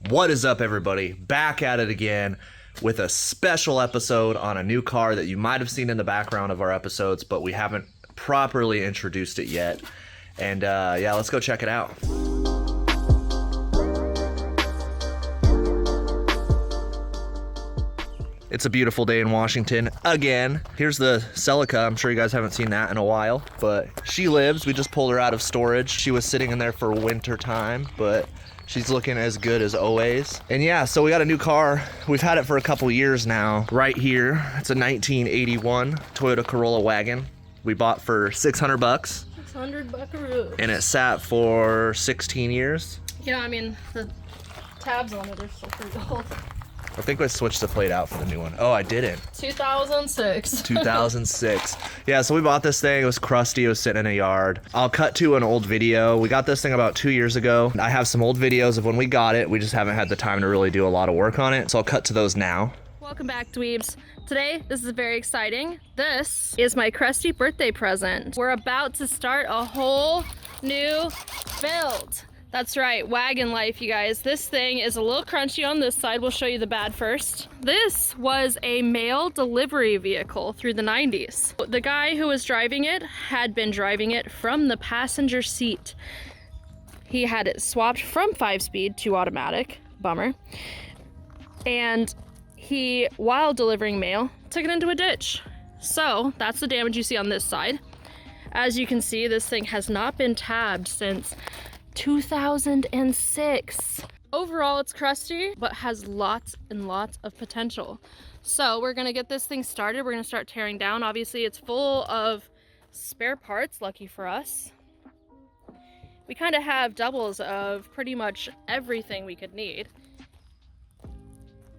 What is up, everybody? Back at it again with a special episode on a new car that you might have seen in the background of our episodes, but we haven't properly introduced it yet. And yeah, let's go check it out. It's a beautiful day in Washington again. Here's the Celica. I'm sure you guys haven't seen that in a while, but she lives. We just pulled her out of storage. She was sitting in there for winter time, but she's looking as good as always. And yeah, so we got a new car. We've had it for a couple years now. Right here, it's a 1981 Toyota Corolla wagon. We bought for 600 bucks. 600 buckaroos. And it sat for 16 years. Yeah, I mean, the tabs on it are still pretty old. I think I switched the plate out for the new one. Oh, I didn't. 2006. 2006. Yeah, so we bought this thing. It was crusty. It was sitting in a yard. I'll cut to an old video. We got this thing about 2 years ago. I have some old videos of when we got it. We just haven't had the time to really do a lot of work on it. So I'll cut to those now. Welcome back, dweebs. Today, this is very exciting. This is my crusty birthday present. We're about to start a whole new build. That's right, wagon life, you guys. This thing is a little crunchy on this side. We'll show you the bad first. This was a mail delivery vehicle through the 90s. The guy who was driving it had been driving it from the passenger seat. He had it swapped from 5-speed to automatic. Bummer. And he, while delivering mail, took it into a ditch. So that's the damage you see on this side. As you can see, this thing has not been tabbed since 2006. Overall, it's crusty, but has lots and lots of potential. So we're gonna get this thing started. We're gonna start tearing down. Obviously, it's full of spare parts, lucky for us. We kind of have doubles of pretty much everything we could need.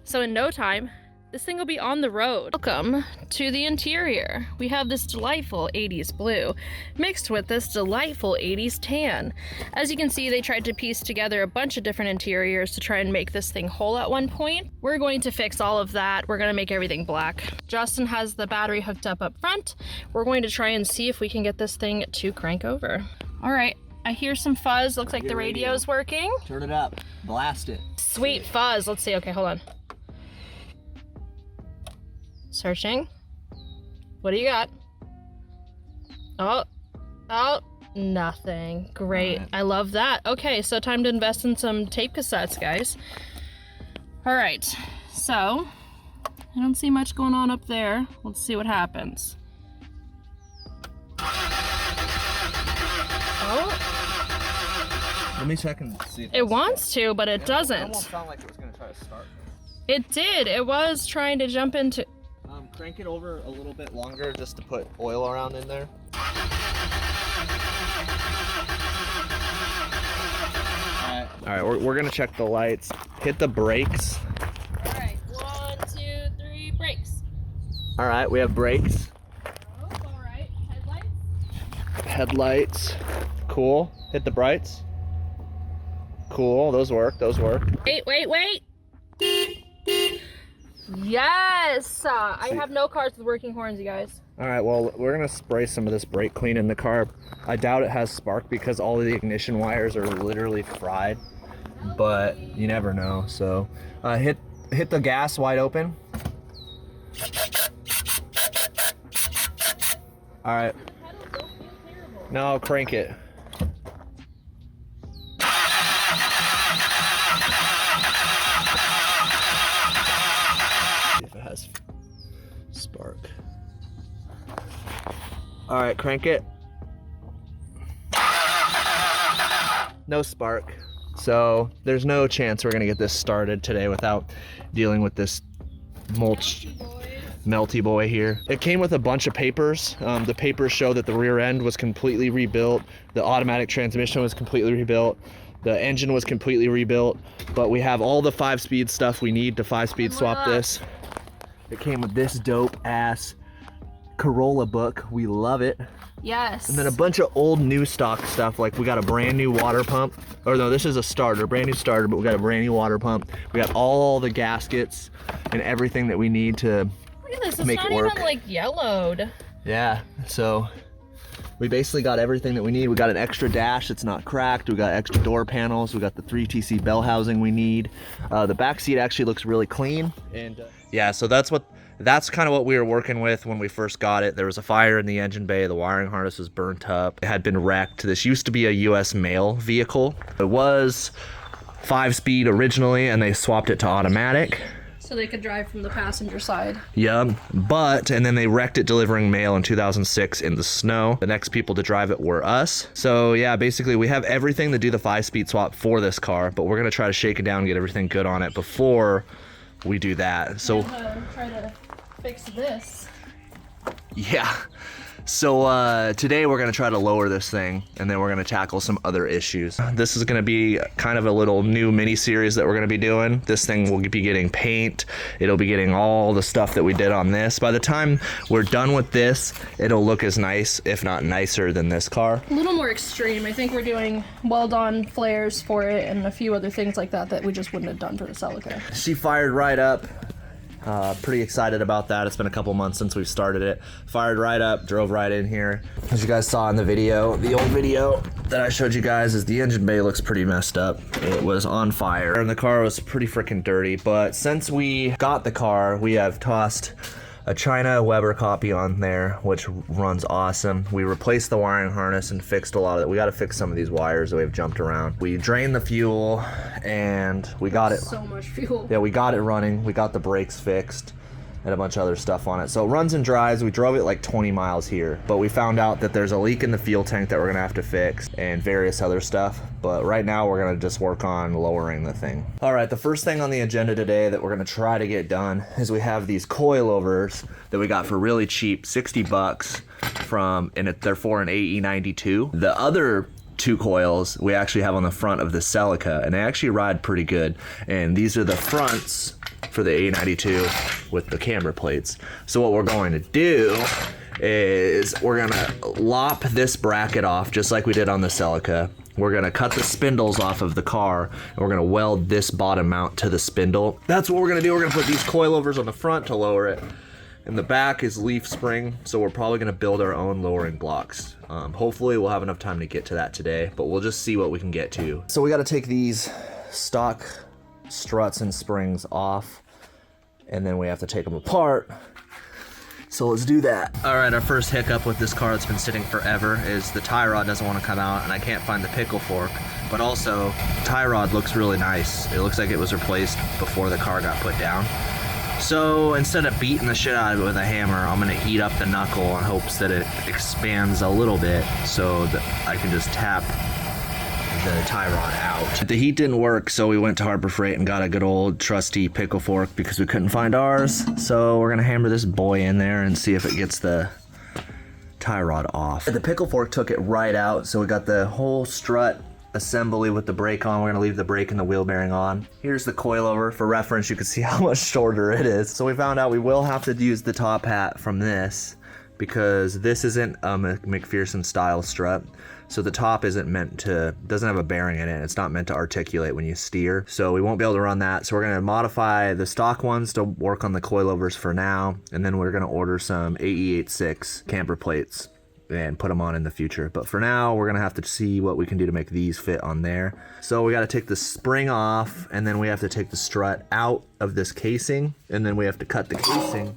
So in no time, this thing will be on the road. Welcome to the interior. We have this delightful 80s blue mixed with this delightful 80s tan. As you can see, they tried to piece together a bunch of different interiors to try and make this thing whole at one point. We're going to fix all of that. We're gonna make everything black. Justin has the battery hooked up front. We're going to try and see if we can get this thing to crank over. All right, I hear some fuzz. Looks like the radio's working. Turn it up, blast it. Sweet fuzz. Let's see, okay, hold on. Searching. What do you got? Oh, nothing. Great. Right. I love that. Okay, so time to invest in some tape cassettes, guys. All right, so I don't see much going on up there. Let's see what happens. Oh. Let me check and see. It wants to, but it doesn't. It almost sounded like it was gonna try to start. It did. It was trying to jump into. Crank it over a little bit longer just to put oil around in there. All right, we're gonna check the lights. Hit the brakes. All right, 1, 2, 3, brakes. All right, we have brakes. Oh, all right, headlights. Headlights, cool. Hit the brights. Cool, those work, Wait. Yes! I have no cars with working horns, you guys. All right, well, we're gonna spray some of this brake clean in the car. I doubt it has spark because all of the ignition wires are literally fried, but you never know. So hit the gas wide open. All right. No, crank it. Spark. All right, crank it. No spark. So there's no chance we're gonna get this started today without dealing with this melty boy here. It came with a bunch of papers. The papers show that the rear end was completely rebuilt. The automatic transmission was completely rebuilt. The engine was completely rebuilt, but we have all the 5-speed stuff we need to 5-speed swap this. It came with this dope ass Corolla book. We love it. Yes. And then a bunch of old new stock stuff. Like we got a brand new water pump. Or no, this is a starter, brand new starter, but we got a brand new water pump. We got all the gaskets and everything that we need to Look at this, it's make not it work. even like yellowed. Yeah, so We basically got everything that we need. We got an extra dash, it's not cracked. We got extra door panels. We got the 3TC bell housing we need. The back seat actually looks really clean. And yeah, so that's kind of what we were working with when we first got it. There was a fire in the engine bay. The wiring harness was burnt up. It had been wrecked. This used to be a US mail vehicle. It was 5-speed originally, and they swapped it to automatic. So they could drive from the passenger side. Yeah, and then they wrecked it delivering mail in 2006 in the snow. The next people to drive it were us. So yeah, basically we have everything to do the 5-speed swap for this car, but we're gonna try to shake it down and get everything good on it before we do that. So try to fix this. yeah. So today we're gonna try to lower this thing, and then we're gonna tackle some other issues. This is gonna be kind of a little new mini series that we're gonna be doing. This thing will be getting paint. It'll be getting all the stuff that we did on this. By the time we're done with this, it'll look as nice, if not nicer, than this car. A little more extreme. I think we're doing weld-on flares for it and a few other things like that we just wouldn't have done for the Celica. She fired right up. Pretty excited about that. It's been a couple months since we've started it. Fired right up, drove right in here. As you guys saw in the video, the old video that I showed you guys, is the engine bay looks pretty messed up. It was on fire and the car was pretty freaking dirty. But since we got the car, we have tossed a China Weber copy on there, which runs awesome. We replaced the wiring harness and fixed a lot of it. We got to fix some of these wires that we've jumped around. We drained the fuel and we got it. So much fuel. Yeah, we got it running. We got the brakes fixed and a bunch of other stuff on it. So it runs and drives. We drove it like 20 miles here, but we found out that there's a leak in the fuel tank that we're gonna have to fix and various other stuff. But right now we're gonna just work on lowering the thing. All right, the first thing on the agenda today that we're gonna try to get done is we have these coilovers that we got for really cheap, 60 bucks they're for an AE92. The other 2 coils we actually have on the front of the Celica, and they actually ride pretty good. And these are the fronts for the A92 with the camber plates. So what we're going to do is we're gonna lop this bracket off just like we did on the Celica. We're gonna cut the spindles off of the car and we're gonna weld this bottom mount to the spindle. That's what we're gonna do. We're gonna put these coilovers on the front to lower it. And the back is leaf spring, so we're probably gonna build our own lowering blocks. Hopefully we'll have enough time to get to that today, but we'll just see what we can get to. So we gotta take these stock struts and springs off, and then we have to take them apart. So let's do that. All right, our first hiccup with this car that's been sitting forever is the tie rod doesn't want to come out, and I can't find the pickle fork. But also, the tie rod looks really nice. It looks like it was replaced before the car got put down. So instead of beating the shit out of it with a hammer, I'm gonna heat up the knuckle in hopes that it expands a little bit so that I can just tap the tie rod out. The heat didn't work, so we went to Harbor Freight and got a good old trusty pickle fork because we couldn't find ours. So we're gonna hammer this boy in there and see if it gets the tie rod off. The pickle fork took it right out, so we got the whole strut assembly with the brake on. We're gonna leave the brake and the wheel bearing on. Here's the coilover. For reference, you can see how much shorter it is. So we found out we will have to use the top hat from this because this isn't a McPherson style strut. So the top doesn't have a bearing in it. It's not meant to articulate when you steer. So we won't be able to run that. So we're gonna modify the stock ones to work on the coilovers for now. And then we're gonna order some AE86 camber plates and put them on in the future. But for now, we're gonna have to see what we can do to make these fit on there. So we gotta take the spring off, and then we have to take the strut out of this casing, and then we have to cut the casing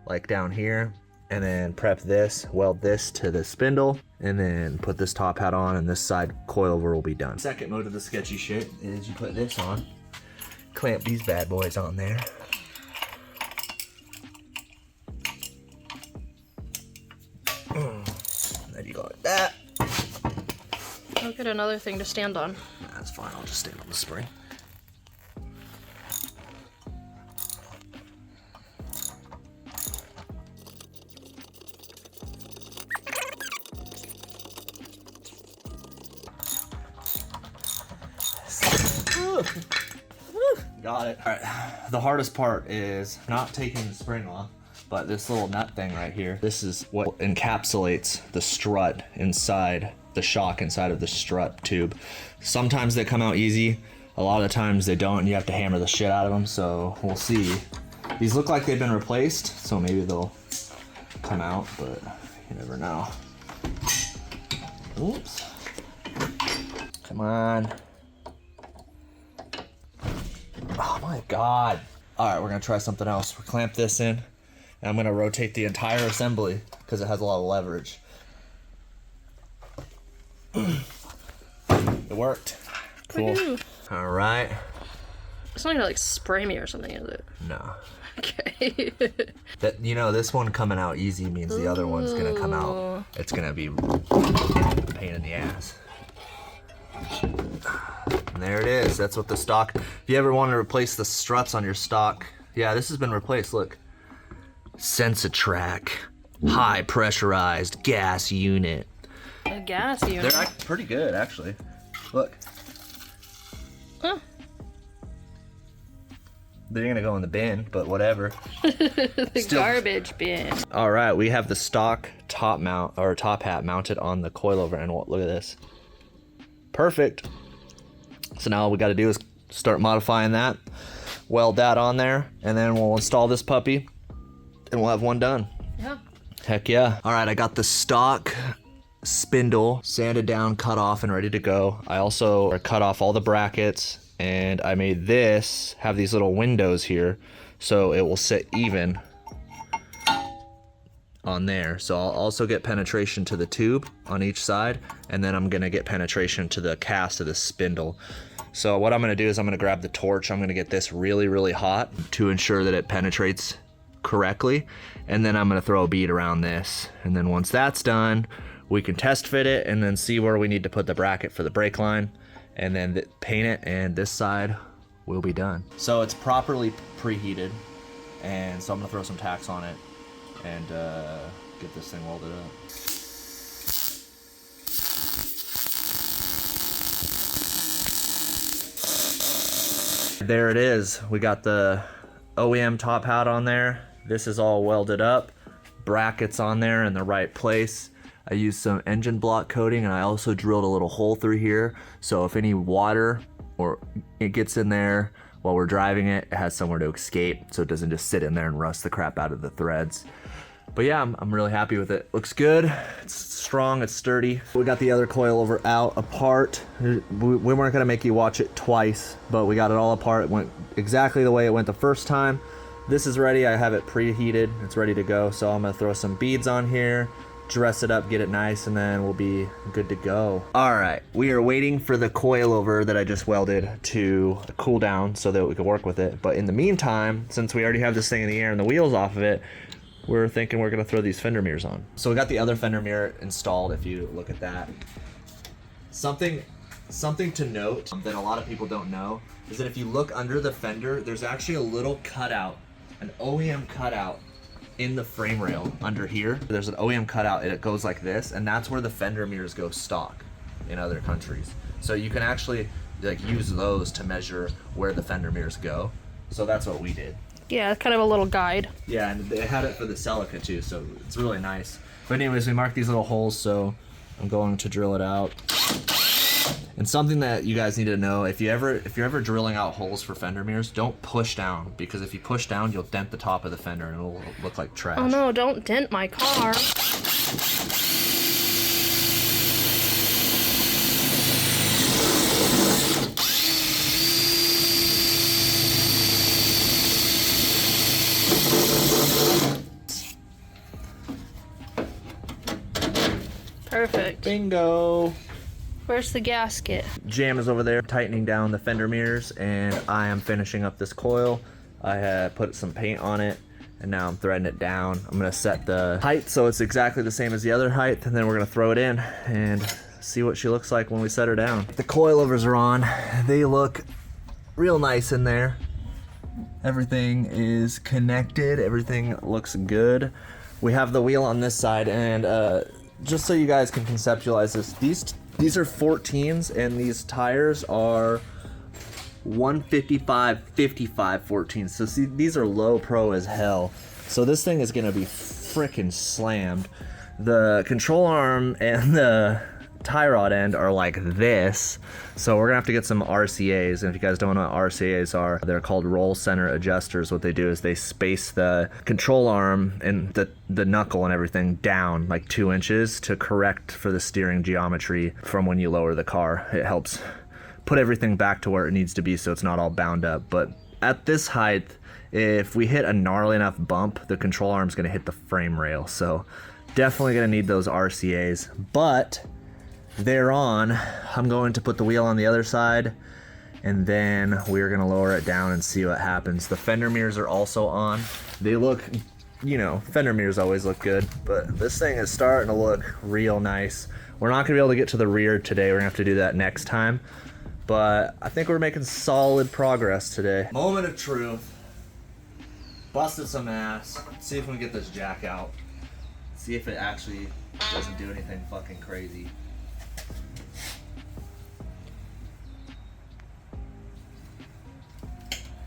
like down here, and then prep this, weld this to the spindle, and then put this top hat on, and this side coilover will be done. Second mode of the sketchy shit is you put this on, clamp these bad boys on there. There you go, like that. I'll get another thing to stand on. That's fine, I'll just stand on the spring. Got it. All right, the hardest part is not taking the spring off, but this little nut thing right here. This is what encapsulates the strut inside, the shock inside of the strut tube. Sometimes they come out easy, a lot of the times they don't, and you have to hammer the shit out of them, so we'll see. These look like they've been replaced, so maybe they'll come out, but you never know. Oops. Come on. Oh my God. All right, we're gonna try something else. We'll clamp this in, and I'm gonna rotate the entire assembly because it has a lot of leverage. It worked. Cool. Woohoo. All right. It's not gonna like spray me or something, is it? No. Okay. That, you know, this one coming out easy means the other one's gonna come out. It's gonna be a pain in the ass. And there it is. That's what the stock. If you ever want to replace the struts on your stock, yeah, this has been replaced. Look, Sensatrack, high pressurized gas unit. A gas unit. They're pretty good, actually. Look. Huh. They're gonna go in the bin, but whatever. The garbage bin. All right, we have the stock top mount or top hat mounted on the coilover, and look at this. Perfect. So now all we got to do is start modifying that, weld that on there, and then we'll install this puppy, and we'll have one done. Yeah. Heck yeah. All right, I got the stock spindle sanded down, cut off, and ready to go. I also cut off all the brackets, and I made this have these little windows here so it will sit even on there. So I'll also get penetration to the tube on each side, and then I'm gonna get penetration to the cast of the spindle. So what I'm gonna do is I'm gonna grab the torch. I'm gonna get this really, really hot to ensure that it penetrates correctly, and then I'm gonna throw a bead around this. And then once that's done, we can test fit it and then see where we need to put the bracket for the brake line, and then paint it, and this side will be done. So it's properly preheated, and so I'm gonna throw some tacks on it and get this thing welded up. There it is. We got the OEM top hat on there. This is all welded up. Brackets on there in the right place. I used some engine block coating, and I also drilled a little hole through here, so if any water or it gets in there while we're driving it, it has somewhere to escape, so it doesn't just sit in there and rust the crap out of the threads. But yeah, I'm really happy with it. Looks good. It's strong, it's sturdy. We got the other coilover out apart. We weren't gonna make you watch it twice, but we got it all apart. It went exactly the way it went the first time. This is ready. I have it preheated. It's ready to go. So I'm gonna throw some beads on here, dress it up, get it nice, and then we'll be good to go. All right, we are waiting for the coilover that I just welded to cool down so that we can work with it. But in the meantime, since we already have this thing in the air and the wheels off of it, we're thinking we're gonna throw these fender mirrors on. So we got the other fender mirror installed, if you look at that. Something to note that a lot of people don't know is that if you look under the fender, there's actually a little cutout, an OEM cutout in the frame rail under here. There's an OEM cutout and it goes like this, and that's where the fender mirrors go stock in other countries. So you can actually like use those to measure where the fender mirrors go. So that's what we did. Yeah, it's kind of a little guide. Yeah, and they had it for the Celica too, so it's really nice. But anyways, we marked these little holes, so I'm going to drill it out. And something that you guys need to know, if you're ever drilling out holes for fender mirrors, don't push down, because if you push down, you'll dent the top of the fender and it'll look like trash. Oh no, don't dent my car. Perfect. Bingo. Where's the gasket? Jam is over there tightening down the fender mirrors, and I am finishing up this coil. I had put some paint on it, and now I'm threading it down. I'm gonna set the height so it's exactly the same as the other height, and then we're gonna throw it in and see what she looks like when we set her down. The coilovers are on. They look real nice in there. Everything is connected. Everything looks good. We have the wheel on this side, and just so you guys can conceptualize this, these are 14s, and these tires are 155 55 14s. So see, these are low pro as hell. So this thing is gonna be freaking slammed. The control arm and the tie rod end are like this. So we're gonna have to get some RCAs, and if you guys don't know what RCAs are, they're called roll center adjusters. What they do is they space the control arm and the knuckle and everything down like 2 inches to correct for the steering geometry from when you lower the car. It helps put everything back to where it needs to be so it's not all bound up. But at this height, if we hit a gnarly enough bump, the control arm's gonna hit the frame rail. So definitely gonna need those RCAs. But they're on. I'm going to put the wheel on the other side, and then we're gonna lower it down and see what happens. The fender mirrors are also on. They look, you know, fender mirrors always look good, but this thing is starting to look real nice. We're not gonna be able to get to the rear today. We're gonna have to do that next time, but I think we're making solid progress today. Moment of truth. Busted some ass. Let's see if we can get this jack out. See if it actually doesn't do anything fucking crazy.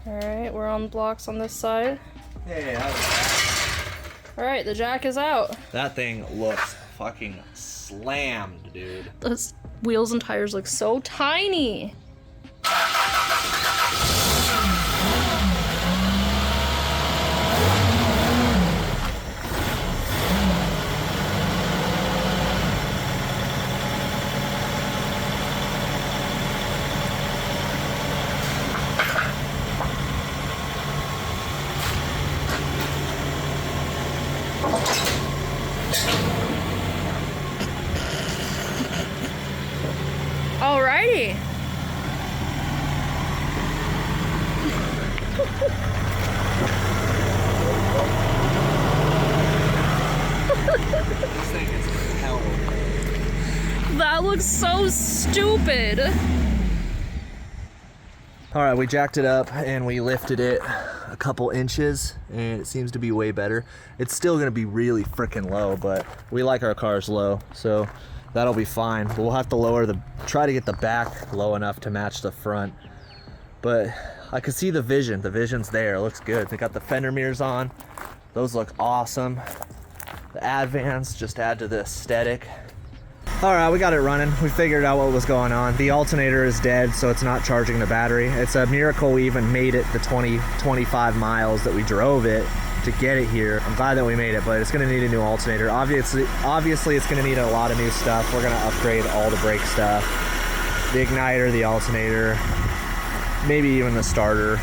Alright, we're on blocks on this side. Hey, that was bad. Alright, the jack is out. That thing looks fucking slammed, dude. Those wheels and tires look so tiny. Alrighty. This thing is hell. That looks so stupid. All right, we jacked it up and we lifted it a couple inches, and it seems to be way better. It's still gonna be really freaking low, but we like our cars low, so that'll be fine. But we'll have to try to get the back low enough to match the front. But I can see the vision. The vision's there. It looks good. They got the fender mirrors on. Those look awesome. The Advans just add to the aesthetic. All right, we got it running. We figured out what was going on. The alternator is dead, so it's not charging the battery. It's a miracle we even made it the 25 miles that we drove it to get it here. I'm glad that we made it, but it's gonna need a new alternator. Obviously it's gonna need a lot of new stuff. We're gonna upgrade all the brake stuff, the igniter, the alternator, maybe even the starter.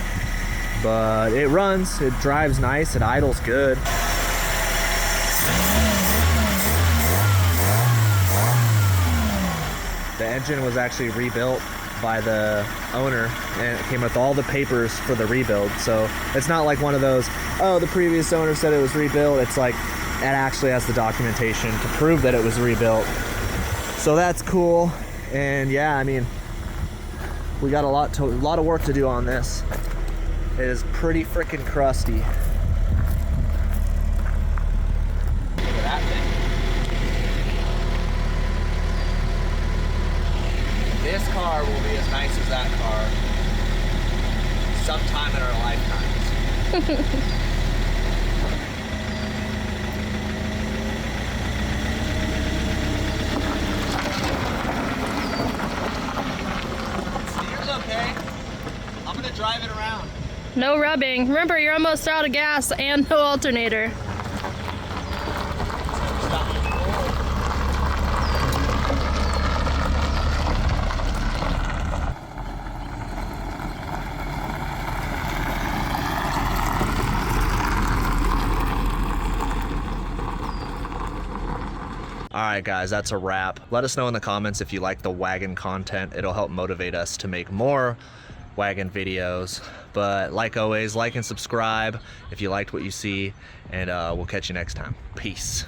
But it runs, it drives nice, it idles good. The engine was actually rebuilt by the owner, and it came with all the papers for the rebuild. So it's not like one of those, oh, the previous owner said it was rebuilt. It's like, it actually has the documentation to prove that it was rebuilt. So that's cool. And yeah, I mean, we got a lot of work to do on this. It is pretty freaking crusty. Look at that thing. This car will be as nice as that car sometime in our lifetimes. Steer's okay. I'm gonna drive it around. No rubbing. Remember, you're almost out of gas and no alternator. Alright guys, that's a wrap. Let us know in the comments if you like the wagon content. It'll help motivate us to make more wagon videos. But like always, like and subscribe if you liked what you see, and we'll catch you next time. Peace.